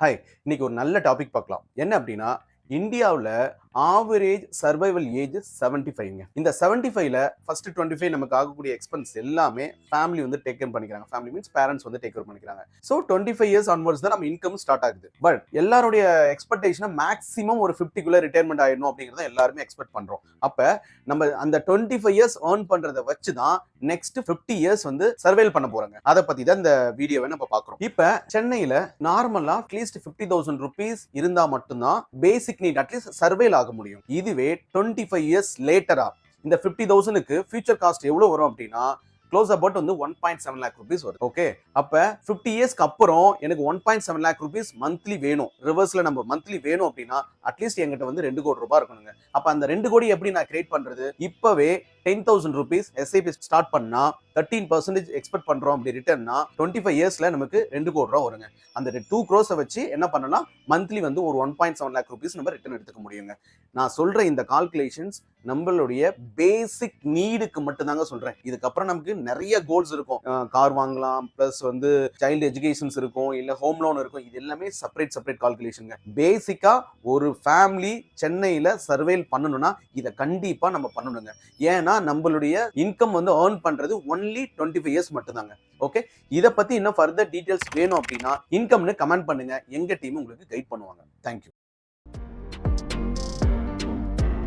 Hi, இன்னைக்கு ஒரு நல்ல டாபிக் பார்க்கலாம். என்ன அப்படின்னா, இந்தியாவுல ஆவரேஜ் சர்வைவல் ஏஜ் 75ங்க. இந்த 75ல ஃபர்ஸ்ட் 25 நமக்கு ஆகக்கூடிய எக்ஸ்பென்ஸ் எல்லாமே ஃபேமிலி வந்து டேக் கேர் பண்ணிக்கிறாங்க. ஃபேமிலி மீன்ஸ் பேரண்ட்ஸ் வந்து டேக் கேர் பண்ணிக்கிறாங்க. ஸோ 25 இயர்ஸ் ஆன்வர்ட்ஸ் தான் நம்ம இன்கம் ஸ்டார்ட் ஆகுது. பட் எல்லாருடைய எக்ஸ்பெக்டேஷன் மேக்ஸிமம் ஒரு 50க்குள்ள ரிட்டையர்மெண்ட் ஆயிடணும் அப்படிங்கிறத எல்லாருமே எக்ஸ்பெக்ட் பண்றோம். அப்ப நம்ம அந்த 25 இயர்ஸ் ஏர்ன் பண்றதை வச்சு தான் நெக்ஸ்ட் 50 இயர்ஸ் வந்து சர்வைல் பண்ண போறாங்க. அதை பத்தி தான் இந்த வீடியோவை நம்ம பார்க்குறோம். இப்ப சென்னையில நார்மலா அட்லீஸ்ட் 50,000 ருபீஸ் இருந்தா மட்டும்தான் பேசிக் நீட் அட்லீஸ்ட் சர்வைல் ஆக முடியும். இதுவே 25 இயர்ஸ் லேட்டரா இந்த 50,000க்கு ஃபியூச்சர் காஸ்ட் எவ்வளவு வரும் அப்படின்னா க்ளோஸ் அபவுட் வந்து 1.7 lakh rupees வருது. ஓகே, அப்ப 50 இயர்ஸ்க்கு அப்புறம் எனக்கு 1.7 lakh rupees மந்த்லி வேணும். ரிவர்ஸ்ல நம்ம மந்த்லி வேணும் அப்படின்னா அட்லீஸ்ட் என்கிட்ட வந்து 2 கோடி ரூபாய் இருக்கணுங்க. அப்ப அந்த 2 கோடி எப்படி நான் கிரியேட் பண்றது? இப்பவே 10,000 rupees எஸ்ஐபி ஸ்டார்ட் பண்ணா 13% எக்ஸ்பெக்ட் பண்றோம் அப்படி ரிட்டர்ன்னா 25 இயர்ஸ்ல நமக்கு 2 கோடி ரூபாய் வருங்க. அந்த 2 crores வச்சு என்ன பண்ணலாம், மந்த்லி வந்து ஒரு 1.7 lakh rupees நம்ம ரிட்டர்ன் எடுத்துக்க முடியுங்க. நான் சொல்ற இந்த கால்குலேஷன்ஸ் நம்மளுடைய பேசிக் நீடுக்கு மட்டும் தாங்க சொல்றேன். இதுக்கப்புறம் நமக்கு நிறைய கோல்ஸ் இருக்கும். கார் வாங்கலாம், பிளஸ் வந்து சைல்டு எஜுகேஷன்ஸ் இருக்கும், இல்ல ஹோம் லோன் இருக்கும். இது எல்லாமே செப்பரேட் கால்குலேஷன். பேசிக்கா ஒரு ஃபேமிலி சென்னையில சர்வைல் பண்ணணும்னா இதை கண்டிப்பா நம்ம பண்ணணுங்க. ஏன்னா நம்மளுடைய இன்கம் வந்து ஏர்ன் பண்றது ஒன்லி 25 இயர்ஸ் மட்டும் தாங்க. ஓகே, இதை பத்தி இன்னும் ஃபர்தர் டீடைல்ஸ் வேணும் அப்படின்னா இன்கம்னு கமெண்ட் பண்ணுங்க. எங்க டீம் உங்களுக்கு கைட் பண்ணுவாங்க. தேங்க்யூ.